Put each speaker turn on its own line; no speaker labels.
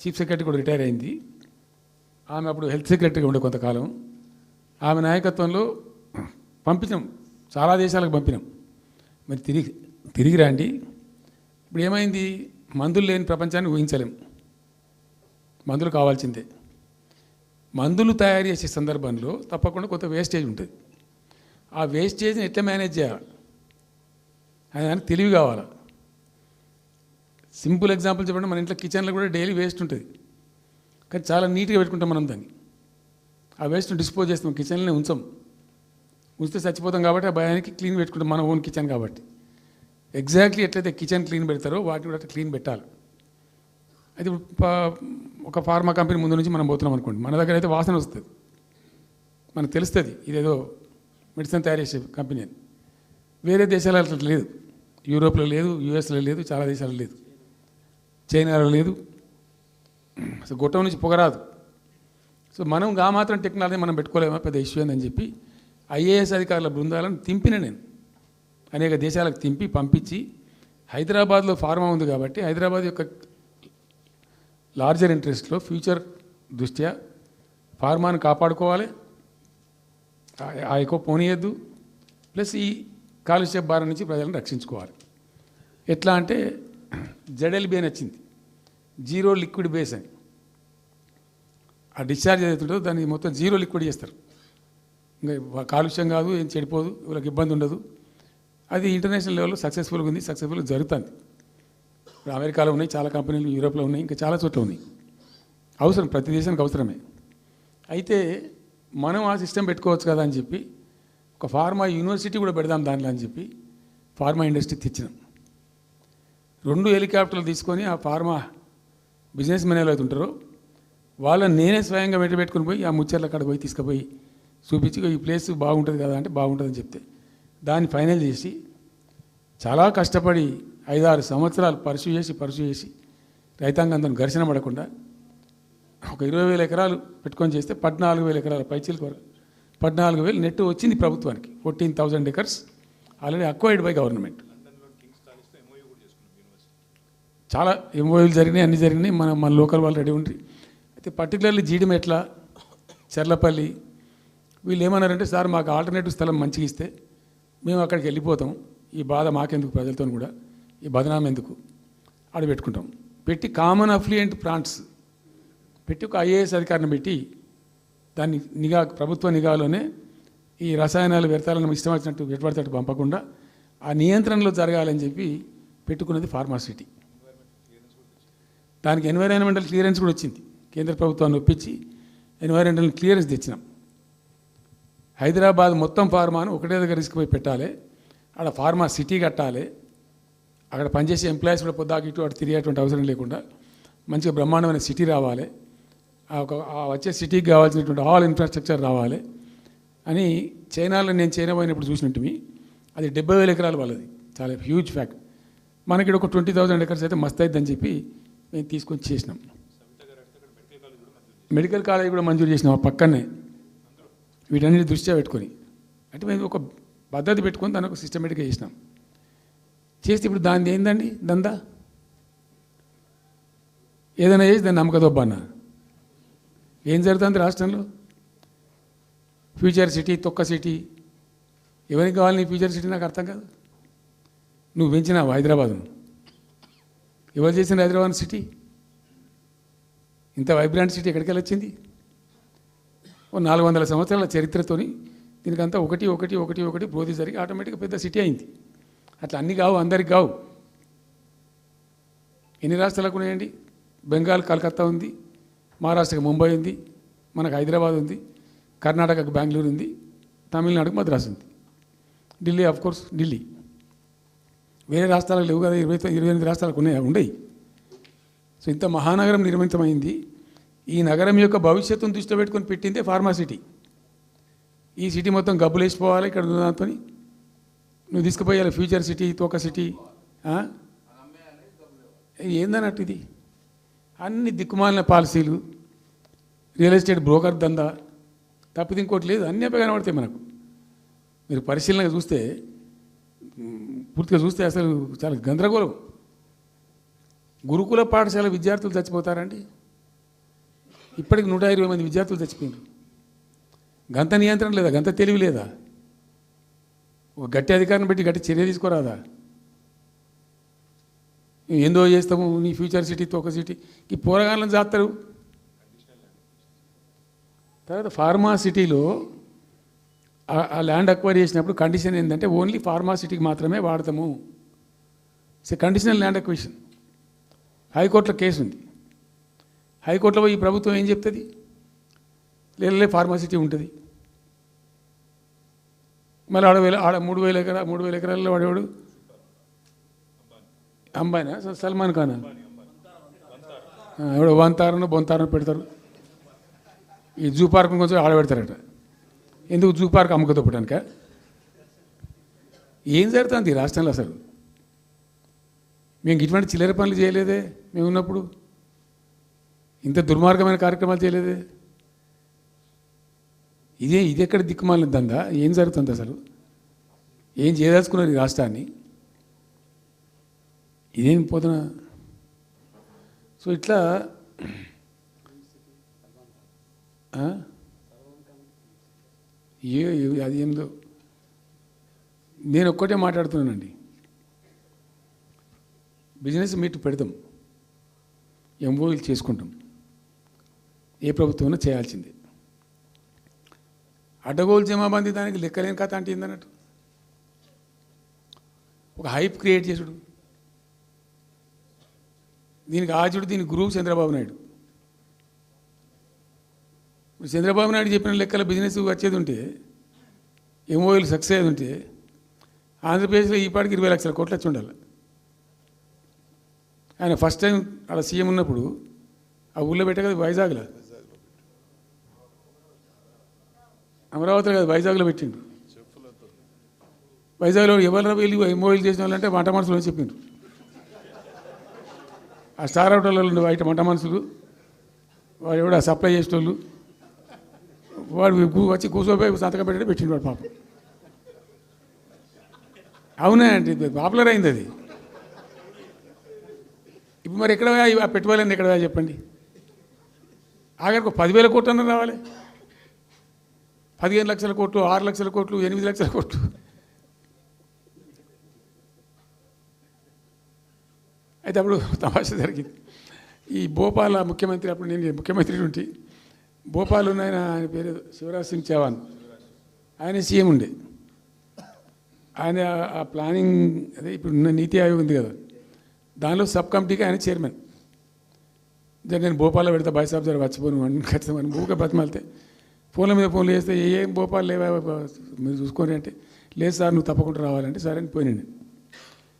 Chief secretary కూడా retire అయింది. ఆమె అప్పుడు హెల్త్ సెక్రటరీగా ఉండే కొంతకాలం. ఆమె నాయకత్వంలో పంపించాం, చాలా దేశాలకు పంపినాం. మరి తిరిగి రండి. ఇప్పుడు ఏమైంది, మందులు లేని ప్రపంచాన్ని ఊహించలేం. మందులు కావాల్సిందే. మందులు తయారు చేసే సందర్భంలో తప్పకుండా కొంత వేస్టేజ్ ఉంటుంది. ఆ వేస్టేజ్ని ఎట్లా మేనేజ్ చేయాలి అని దానికి తెలివి కావాలి. సింపుల్ ఎగ్జాంపుల్ చెప్పండి, మన ఇంట్లో కిచెన్లో కూడా డైలీ వేస్ట్ ఉంటుంది, కానీ చాలా నీట్గా పెట్టుకుంటాం మనం దాన్ని. ఆ వేస్ట్ని డిస్పోజ్ చేస్తాం, కిచెన్లోనే ఉంచితే చచ్చిపోతాం కాబట్టి ఆ భయానికి క్లీన్ పెట్టుకుంటాం, మన ఓన్ కిచెన్ కాబట్టి. ఎగ్జాక్ట్లీ ఎట్లయితే కిచెన్ క్లీన్ పెడతారో వాటిని కూడా క్లీన్ పెట్టాలి. అది ఒక ఫార్మా కంపెనీ ముందు నుంచి మనం పోతున్నాం అనుకోండి, మన దగ్గర అయితే వాసన వస్తుంది, మనకు తెలుస్తుంది ఇదేదో మెడిసిన్ తయారు చేసే కంపెనీ అని. వేరే దేశాలలో అట్లా లేదు, యూరోప్లో లేదు, యూఎస్లో లేదు, చాలా దేశాల్లో లేదు, చైనాలో లేదు, అసలు గొట్టం నుంచి పొగరాదు. సో మనం మాత్రం టెక్నాలజీ మనం పెట్టుకోలేమా, పెద్ద ఇష్యూ అని చెప్పి ఐఏఎస్ అధికారుల బృందాలను తింపిన నేను అనేక దేశాలకు తింపి పంపించి, హైదరాబాద్లో ఫార్మా ఉంది కాబట్టి హైదరాబాద్ యొక్క లార్జర్ ఇంట్రెస్ట్లో ఫ్యూచర్ దృష్ట్యా ఫార్మాను కాపాడుకోవాలి, ఆ ఎక్కువ పోనీయద్దు, ప్లస్ ఈ కాలుష్య భారం నుంచి ప్రజలను రక్షించుకోవాలి. ఎట్లా అంటే జెడ్ఎల్బీ అని వచ్చింది, జీరో లిక్విడ్ బేస్ అని. ఆ డిశ్చార్జ్ ఏదైతుందో దాన్ని మొత్తం జీరో లిక్విడ్ చేస్తారు, ఇంకా కాలుష్యం కాదు, ఏం చెడిపోదు, వీళ్ళకి ఇబ్బంది ఉండదు. అది ఇంటర్నేషనల్ లెవెల్లో సక్సెస్ఫుల్గా ఉంది, సక్సెస్ఫుల్గా జరుగుతుంది. ఇప్పుడు అమెరికాలో ఉన్నాయి చాలా కంపెనీలు, యూరోప్లో ఉన్నాయి, ఇంకా చాలా చోట్ల ఉన్నాయి. అవసరం, ప్రతి దేశానికి అవసరమే. అయితే మనం ఆ సిస్టమ్ పెట్టుకోవచ్చు కదా అని చెప్పి ఒక ఫార్మా యూనివర్సిటీ కూడా పెడదాం దాంట్లో అని చెప్పి ఫార్మా ఇండస్ట్రీ తెచ్చినాం. 2 హెలికాప్టర్లు తీసుకొని ఆ ఫార్మా బిజినెస్ మెన్ ఎవరైతే ఉంటారో వాళ్ళని నేనే స్వయంగా పెట్టుకుని పోయి ఆ ముచ్చర్ల కాడ పోయి తీసుకుపోయి చూపించి ఈ ప్లేస్ బాగుంటుంది కదా అంటే బాగుంటుందని చెప్తే దాన్ని ఫైనల్ చేసి చాలా కష్టపడి 5-6 సంవత్సరాలు పర్సూ చేసి రైతాంగంతో ఘర్షణ పడకుండా ఒక 20,000 ఎకరాలు పెట్టుకొని చేస్తే 14,000 ఎకరాల పైచీలకు వరకు 14,000 నెట్ వచ్చింది ప్రభుత్వానికి. 14,000 acres already acquired by government. చాలా ఎంఓయూలు జరిగినాయి, అన్నీ జరిగినాయి. మన లోకల్ వాళ్ళు రెడీ ఉండి. అయితే పర్టికులర్లీ జీడిమెట్ల, చెర్లపల్లి వీళ్ళు ఏమన్నారంటే, సార్ మాకు ఆల్టర్నేటివ్ స్థలం మంచిగా ఇస్తే మేము అక్కడికి వెళ్ళిపోతాం, ఈ బాధ మాకెందుకు, ప్రజలతో కూడా ఈ బదనాం ఎందుకు, ఆడ పెట్టుకుంటాం. పెట్టి కామన్ అఫ్లుయెంట్ ప్లాంట్స్ పెట్టి ఒక ఐఏఎస్ అధికారిని పెట్టి దాన్ని ప్రభుత్వ నిఘాలోనే ఈ రసాయనాలు వ్యర్థాలను ఇష్టం వచ్చినట్టు ఎటుపడితే పంపకుండా ఆ నియంత్రణలో జరగాలని చెప్పి పెట్టుకున్నది ఫార్మాసిటీ. దానికి ఎన్వైరాన్మెంటల్ క్లియరెన్స్ కూడా వచ్చింది, కేంద్ర ప్రభుత్వాన్ని ఒప్పించి ఎన్వైరాన్మెంటల్ క్లియరెన్స్ తెచ్చినాం. హైదరాబాద్ మొత్తం ఫార్మాను ఒకటే దగ్గర తీసుకుపోయి పెట్టాలి, ఆడ ఫార్మా సిటీ కట్టాలి, అక్కడ పనిచేసే ఎంప్లాయీస్ కూడా పొద్దాకి ఇటు అటు తిరిగేటువంటి అవసరం లేకుండా మంచిగా బ్రహ్మాండమైన సిటీ రావాలి, వచ్చే సిటీకి కావాల్సినటువంటి ఆల్ ఇన్ఫ్రాస్ట్రక్చర్ రావాలి అని. చైనాలో నేను చైనా పోయినప్పుడు చూసినట్టువి అది 70,000 ఎకరాలు వాళ్ళది, చాలా హ్యూజ్ ఫ్యాక్ట్. మనకి ఒక 20,000 acres అయితే మస్తు అవుతుందని చెప్పి మేము తీసుకొని చేసినాం. మెడికల్ కాలేజ్ కూడా మంజూరు చేసినాం ఆ పక్కనే, వీటన్నిటి దృష్ట్యా పెట్టుకొని. అంటే మేము ఒక పద్ధతి పెట్టుకొని దాన్ని ఒక సిస్టమేటిక్గా చేసినాం. చేస్తే ఇప్పుడు దాన్ని ఏందండి దందా, ఏదైనా చేసి దాన్ని నమ్మకదొబ్బ అన్న. ఏం జరుగుతుంది రాష్ట్రంలో? ఫ్యూచర్ సిటీ, తొక్క సిటీ, ఎవరికి కావాలి నీ ఫ్యూచర్ సిటీ నాకు అర్థం కాదు. నువ్వు పెంచినావు హైదరాబాద్ను, ఎవరు చేసిన హైదరాబాద్ సిటీ? ఇంత వైబ్రాంట్ సిటీ ఎక్కడికి వెళ్ళొచ్చింది? 400 సంవత్సరాల చరిత్రతోని దీనికంతా ఒకటి బోధి జరిగి ఆటోమేటిక్గా పెద్ద సిటీ అయింది. అట్లా అన్నీ కావు, అందరికి కావు. ఎన్ని రాష్ట్రాలకు ఉన్నాయండి? బెంగాల్ కలకత్తా ఉంది, మహారాష్ట్రకి ముంబై ఉంది, మనకు హైదరాబాద్ ఉంది, కర్ణాటకకు బెంగళూరు ఉంది, తమిళనాడుకు మద్రాసు ఉంది, ఢిల్లీ కోర్స్ ఢిల్లీ. వేరే రాష్ట్రాలకు లేవు కదా, 28 రాష్ట్రాలకు ఉండయి. సో ఇంత మహానగరం నిర్మితమైంది. ఈ నగరం యొక్క భవిష్యత్తును దృష్టిలో పెట్టుకొని పెట్టిందే ఫార్మాసిటీ. ఈ సిటీ మొత్తం గబ్బులు వేసిపోవాలి ఇక్కడ దాంతో, నువ్వు తీసుకుపోయాలి ఫ్యూచర్ సిటీ, తోక సిటీ. ఏందన్నట్టు ఇది? అన్ని దిక్కుమాలిన పాలసీలు, రియల్ ఎస్టేట్ బ్రోకర్ దందా తప్పితే ఇంకోటి లేదు. అన్నీ అవి కనబడతాయి మనకు. మీరు పరిశీలనగా చూస్తే, పూర్తిగా చూస్తే అసలు చాలా గందరగోళం. గురుకుల పాఠశాల విద్యార్థులు చచ్చిపోతారండి. ఇప్పటికి 120 మంది విద్యార్థులు చచ్చిపోయారు. గంత నియంత్రణ లేదా, గంత తెలివి లేదా? ఒక గట్టి అధికారిని పెట్టి గట్టి చర్య తీసుకోరాదా? ఏందో చేస్తాము, నీ ఫ్యూచర్ సిటీతో ఒక సిటీ ఈ పోరగాళ్ళని చేస్తారు. తర్వాత ఫార్మా సిటీలో ఆ ల్యాండ్ అక్వైర్ చేసినప్పుడు కండిషన్ ఏంటంటే ఓన్లీ ఫార్మా సిటీకి మాత్రమే వాడతాము. Conditional land acquisition. హైకోర్టులో కేసు ఉంది. హైకోర్టులో పోయి ఈ ప్రభుత్వం ఏం చెప్తుంది? లేలే ఫార్మా సిటీ ఉంటుంది. మళ్ళీ ఆడ 3,000 ఎకరాల్లో వాడేవాడు అంబాయినా సల్మాన్ ఖాన్ ఎవడో వంతారను బొంతారను పెడతారు. ఈ జూ పార్క్ని కొంచెం ఆడబెడతారట. ఎందుకు జూ పార్క్ అమ్ముకతోపడానిక? ఏం జరుగుతుంది ఈ రాష్ట్రంలో అసలు? మేము ఇటువంటి చిల్లర పనులు చేయలేదే మేము ఉన్నప్పుడు, ఇంత దుర్మార్గమైన కార్యక్రమాలు చేయలేదే. ఇది ఎక్కడ దిక్కుమాలిన దందా? ఏం జరుగుతుంది అసలు? ఏం చేయదలుచుకున్నారు ఈ రాష్ట్రాన్ని? ఇదేం పోతున్న. సో ఇట్లా అది ఏందో నేను ఒక్కటే మాట్లాడుతున్నానండి. బిజినెస్ మీట్ పెడతాం, ఎంఓయూలు చేసుకుంటాం, ఏ ప్రభుత్వం చేయాల్సిందే. అడ్డగోలు జమాబందీ దానికి లెక్కలేని కథ అంటే ఏందన్నట్టు ఒక హైప్ క్రియేట్ చేసుడు. దీనికి ఆజుడు, దీనికి గురువు చంద్రబాబు నాయుడు. చంద్రబాబు నాయుడు చెప్పిన లెక్కల బిజినెస్ వచ్చేది ఉంటే, ఎంఓయూలు సక్సెస్ అయ్యేది ఉంటే ఆంధ్రప్రదేశ్లో ఈ పాటికి 20 లక్షల కోట్లు వచ్చి ఉండాలి. ఆయన ఫస్ట్ టైం అలా సీఎం ఉన్నప్పుడు ఆ ఊళ్ళో పెట్టే కదా, వైజాగ్లో, అమరావతిలో కదా, వైజాగ్లో పెట్టిండు. వైజాగ్లో ఎవరు వెళ్ళి ఎంఓయూలు చేసిన వాళ్ళంటే వంట మనుషులు అని చెప్పిండ్రు. ఆ స్టార్ హోటల్లో బయట వంట మనుషులు, వాడు ఎవడ సప్లై చేసేటోళ్ళు, వాడు వచ్చి కూర్చోపోయి సంతకం పెట్టే పెట్టిండు వాడు పాపం. అవునా అంటే పాపులర్ అయింది అది. ఇప్పుడు మరి ఎక్కడ ఆ పెట్టుబడులన్నీ ఎక్కడ చెప్పండి? ఆఖరికి 10,000 కోట్లు అన్న రావాలి. 15 లక్షల కోట్లు, 6 లక్షల కోట్లు, 8 లక్షల కోట్లు. అయితే అప్పుడు తమాషా జరిగింది. ఈ భోపాల్ ముఖ్యమంత్రి, అప్పుడు నేను ముఖ్యమంత్రి ఉంటే, భోపాల్ ఉన్న ఆయన పేరు శివరాజ్ సింగ్ చౌహాన్, ఆయన సీఎం ఉండే. ఆయన ఆ ప్లానింగ్ అదే ఇప్పుడు నీతి ఆయోగ్ ఉంది కదా, దానిలో సబ్ కమిటీకి ఆయన చైర్మన్. నేను భోపాల్లో పెడతా బాయ్సాబ్ జర వచ్చిపోను అని ఖచ్చితంగా ఊరికే బతిమాలితే ఫోన్ల మీద ఫోన్లు చేస్తే ఏం భోపాల్ లేవా మీరు చూసుకోండి అంటే, లేదు సార్ నువ్వు తప్పకుండా రావాలంటే సరే అని పోయినండి.